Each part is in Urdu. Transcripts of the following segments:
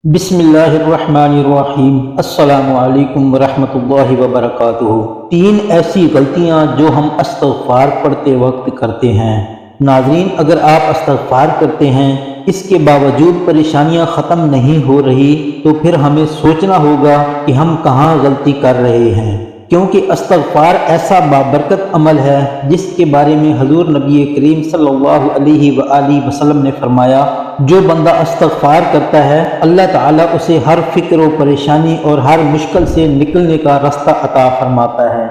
بسم اللہ الرحمن الرحیم۔ السلام علیکم ورحمۃ اللہ وبرکاتہ۔ 3 ایسی غلطیاں جو ہم استغفار پڑھتے وقت کرتے ہیں۔ ناظرین، اگر آپ استغفار کرتے ہیں، اس کے باوجود پریشانیاں ختم نہیں ہو رہی تو پھر ہمیں سوچنا ہوگا کہ ہم کہاں غلطی کر رہے ہیں، کیونکہ استغفار ایسا بابرکت عمل ہے جس کے بارے میں حضور نبی کریم صلی اللہ علیہ وآلہ وسلم نے فرمایا، جو بندہ استغفار کرتا ہے اللہ تعالیٰ اسے ہر فکر و پریشانی اور ہر مشکل سے نکلنے کا راستہ عطا فرماتا ہے۔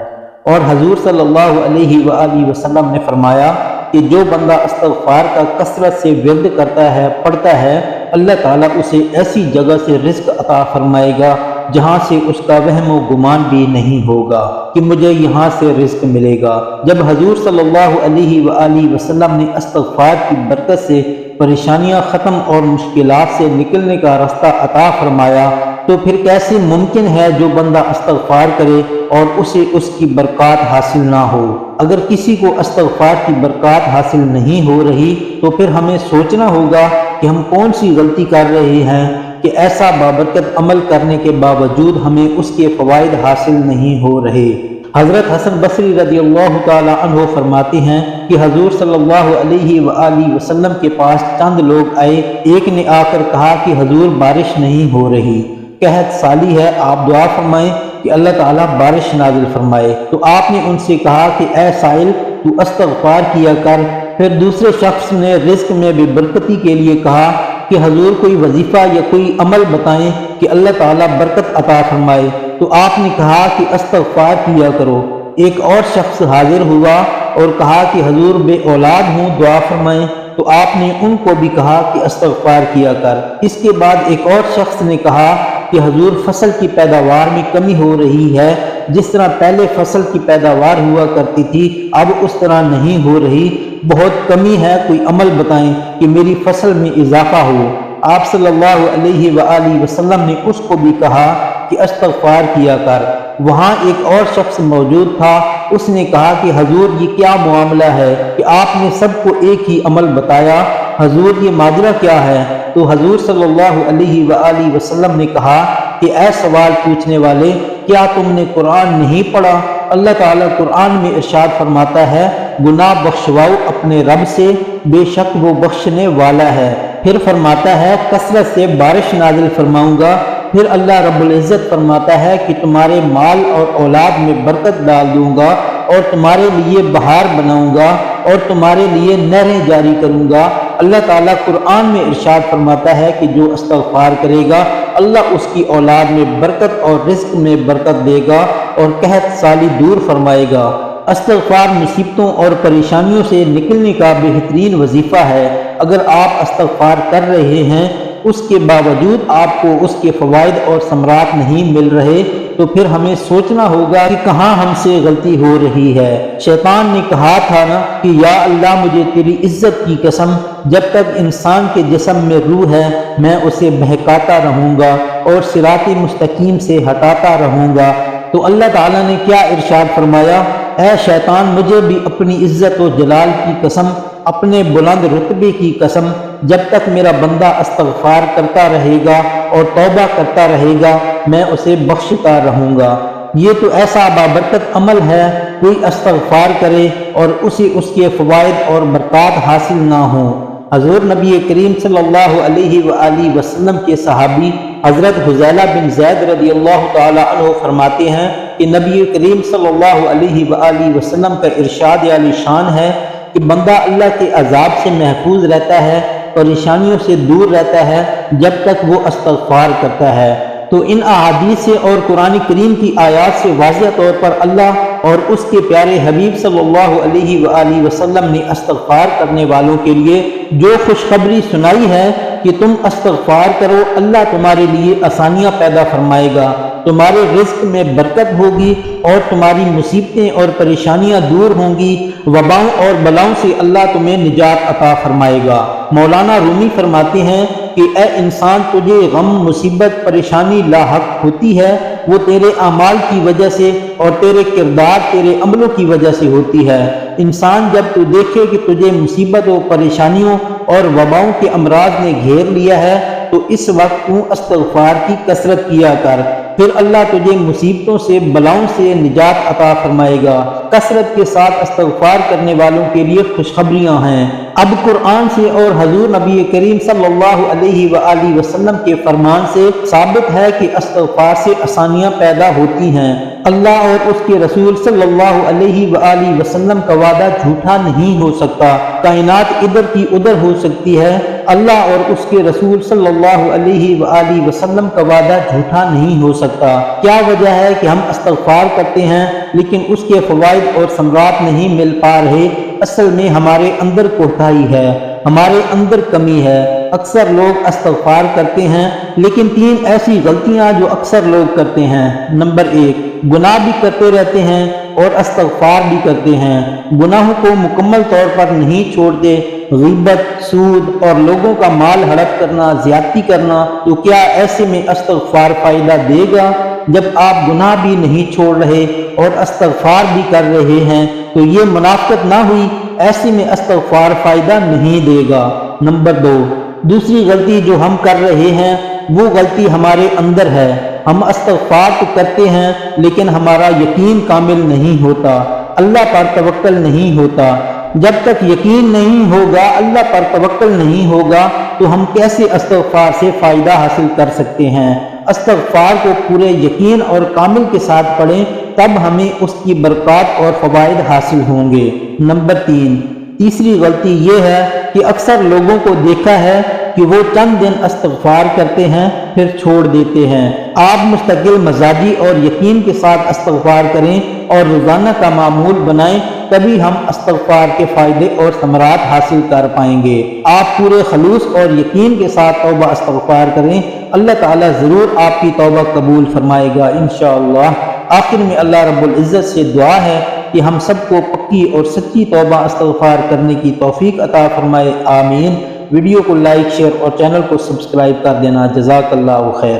اور حضور صلی اللہ علیہ وآلہ وسلم نے فرمایا کہ جو بندہ استغفار کا کثرت سے ورد کرتا ہے، پڑھتا ہے، اللہ تعالیٰ اسے ایسی جگہ سے رزق عطا فرمائے گا جہاں سے اس کا وہم و گمان بھی نہیں ہوگا کہ مجھے یہاں سے رزق ملے گا۔ جب حضور صلی اللہ علیہ وآلہ وسلم نے استغفار کی برکت سے پریشانیاں ختم اور مشکلات سے نکلنے کا راستہ عطا فرمایا تو پھر کیسے ممکن ہے جو بندہ استغفار کرے اور اسے اس کی برکات حاصل نہ ہو۔ اگر کسی کو استغفار کی برکات حاصل نہیں ہو رہی تو پھر ہمیں سوچنا ہوگا کہ ہم کون سی غلطی کر رہے ہیں کہ ایسا بابرکت عمل کرنے کے باوجود ہمیں اس کے فوائد حاصل نہیں ہو رہے۔ حضرت حسن بصری رضی اللہ تعالی عنہ فرماتے ہیں کہ حضور صلی اللہ علیہ وآلہ وسلم کے پاس چند لوگ آئے۔ ایک نے آ کر کہا کہ حضور بارش نہیں ہو رہی، قحط سالی ہے، آپ دعا فرمائیں کہ اللہ تعالیٰ بارش نازل فرمائے۔ تو آپ نے ان سے کہا کہ اے سائل، تو استغفار کیا کر۔ پھر دوسرے شخص نے رزق میں بے برکتی کے لیے کہا کہ حضور کوئی وظیفہ یا کوئی عمل بتائیں کہ اللہ تعالیٰ برکت عطا فرمائے۔ تو آپ نے کہا کہ استغفار کیا کرو۔ ایک اور شخص حاضر ہوا اور کہا کہ حضور بے اولاد ہوں، دعا فرمائیں۔ تو آپ نے ان کو بھی کہا کہ استغفار کیا کر۔ اس کے بعد ایک اور شخص نے کہا کہ حضور فصل کی پیداوار میں کمی ہو رہی ہے، جس طرح پہلے فصل کی پیداوار ہوا کرتی تھی اب اس طرح نہیں ہو رہی، بہت کمی ہے، کوئی عمل بتائیں کہ میری فصل میں اضافہ ہو۔ آپ صلی اللہ علیہ وآلہ وسلم نے اس کو بھی کہا کہ استغفار کیا کر۔ وہاں ایک اور شخص موجود تھا، اس نے کہا کہ حضور یہ کیا معاملہ ہے کہ آپ نے سب کو ایک ہی عمل بتایا، حضور یہ ماجرا کیا ہے؟ تو حضور صلی اللہ علیہ وآلہ وسلم نے کہا کہ اے سوال پوچھنے والے، کیا تم نے قرآن نہیں پڑھا؟ اللہ تعالیٰ قرآن میں ارشاد فرماتا ہے، گناہ بخشواؤ اپنے رب سے، بے شک وہ بخشنے والا ہے۔ پھر فرماتا ہے کثرت سے بارش نازل فرماؤں گا۔ پھر اللہ رب العزت فرماتا ہے کہ تمہارے مال اور اولاد میں برکت ڈال دوں گا اور تمہارے لیے بہار بناؤں گا اور تمہارے لیے نہریں جاری کروں گا۔ اللہ تعالیٰ قرآن میں ارشاد فرماتا ہے کہ جو استغفار کرے گا اللہ اس کی اولاد میں برکت اور رزق میں برکت دے گا اور قحط سالی دور فرمائے گا۔ استغفار مصیبتوں اور پریشانیوں سے نکلنے کا بہترین وظیفہ ہے۔ اگر آپ استغفار کر رہے ہیں اس کے باوجود آپ کو اس کے فوائد اور ثمرات نہیں مل رہے تو پھر ہمیں سوچنا ہوگا کہ کہاں ہم سے غلطی ہو رہی ہے۔ شیطان نے کہا تھا نا کہ یا اللہ مجھے تیری عزت کی قسم، جب تک انسان کے جسم میں روح ہے میں اسے بہکاتا رہوں گا اور صراط مستقیم سے ہٹاتا رہوں گا۔ تو اللہ تعالیٰ نے کیا ارشاد فرمایا، اے شیطان مجھے بھی اپنی عزت و جلال کی قسم، اپنے بلند رتبے کی قسم، جب تک میرا بندہ استغفار کرتا رہے گا اور توبہ کرتا رہے گا میں اسے بخشتا رہوں گا۔ یہ تو ایسا بابرکت عمل ہے، کوئی استغفار کرے اور اسے اس کے فوائد اور برکات حاصل نہ ہوں۔ حضور نبی کریم صلی اللہ علیہ وآلہ وسلم کے صحابی حضرت حذیلہ بن زید رضی اللہ تعالی عنہ فرماتے ہیں کہ نبی کریم صلی اللہ علیہ وآلہ وسلم کا ارشاد عالی شان ہے کہ بندہ اللہ کے عذاب سے محفوظ رہتا ہے، پریشانیوں سے دور رہتا ہے جب تک وہ استغفار کرتا ہے۔ تو ان احادیث سے اور قرآن کریم کی آیات سے واضح طور پر اللہ اور اس کے پیارے حبیب صلی اللہ علیہ وآلہ وسلم نے استغفار کرنے والوں کے لیے جو خوشخبری سنائی ہے کہ تم استغفار کرو، اللہ تمہارے لیے آسانیاں پیدا فرمائے گا، تمہارے رزق میں برکت ہوگی اور تمہاری مصیبتیں اور پریشانیاں دور ہوں گی، وباؤں اور بلاؤں سے اللہ تمہیں نجات عطا فرمائے گا۔ مولانا رومی فرماتے ہیں کہ اے انسان تجھے غم مصیبت پریشانی لاحق ہوتی ہے وہ تیرے اعمال کی وجہ سے اور تیرے کردار تیرے عملوں کی وجہ سے ہوتی ہے۔ انسان جب تو دیکھے کہ تجھے مصیبت و پریشانیوں اور وباؤں کے امراض نے گھیر لیا ہے تو اس وقت تو استغفار کی کثرت کیا کر، پھر اللہ تجھے مصیبتوں سے بلاؤں سے نجات عطا فرمائے گا۔ کثرت کے ساتھ استغفار کرنے والوں کے لیے خوشخبریاں ہیں۔ اب قرآن سے اور حضور نبی کریم صلی اللہ علیہ وآلہ وسلم کے فرمان سے ثابت ہے کہ استغفار سے آسانیاں پیدا ہوتی ہیں۔ اللہ اور اس کے رسول صلی اللہ علیہ وآلہ وسلم کا وعدہ جھوٹا نہیں ہو سکتا۔ کائنات ادھر کی ادھر ہو سکتی ہے، اللہ اور اس کے رسول صلی اللہ علیہ وآلہ وسلم کا وعدہ جھوٹا نہیں ہو سکتا۔ کیا وجہ ہے کہ ہم استغفار کرتے ہیں لیکن اس کے فوائد اور ثمرات نہیں مل پا رہے؟ اصل میں ہمارے اندر کوتاہی ہے، ہمارے اندر کمی ہے۔ اکثر لوگ استغفار کرتے ہیں لیکن 3 ایسی غلطیاں جو اکثر لوگ کرتے ہیں۔ نمبر 1، گناہ بھی کرتے رہتے ہیں اور استغفار بھی کرتے ہیں، گناہوں کو مکمل طور پر نہیں چھوڑتے۔ غیبت، سود اور لوگوں کا مال ہڑپ کرنا، زیادتی کرنا، تو کیا ایسے میں استغفار فائدہ دے گا؟ جب آپ گناہ بھی نہیں چھوڑ رہے اور استغفار بھی کر رہے ہیں تو یہ منافقت نہ ہوئی؟ ایسے میں استغفار فائدہ نہیں دے گا۔ نمبر 2، دوسری غلطی جو ہم کر رہے ہیں وہ غلطی ہمارے اندر ہے۔ ہم استغفار تو کرتے ہیں لیکن ہمارا یقین کامل نہیں ہوتا، اللہ پر توکل نہیں ہوتا۔ جب تک یقین نہیں ہوگا، اللہ پر توکل نہیں ہوگا تو ہم کیسے استغفار سے فائدہ حاصل کر سکتے ہیں؟ استغفار کو پورے یقین اور کامل کے ساتھ پڑھیں، تب ہمیں اس کی برکات اور فوائد حاصل ہوں گے۔ نمبر 3، تیسری غلطی یہ ہے کہ اکثر لوگوں کو دیکھا ہے کہ وہ چند دن استغفار کرتے ہیں پھر چھوڑ دیتے ہیں۔ آپ مستقل مزاجی اور یقین کے ساتھ استغفار کریں اور روزانہ کا معمول بنائیں، تبھی ہم استغفار کے فائدے اور ثمرات حاصل کر پائیں گے۔ آپ پورے خلوص اور یقین کے ساتھ توبہ استغفار کریں، اللہ تعالیٰ ضرور آپ کی توبہ قبول فرمائے گا انشاءاللہ۔ آخر میں اللہ رب العزت سے دعا ہے کہ ہم سب کو پکی اور سچی توبہ استغفار کرنے کی توفیق عطا فرمائے، آمین۔ ویڈیو کو لائک، شیئر اور چینل کو سبسکرائب کر دینا۔ جزاک اللہ خیر۔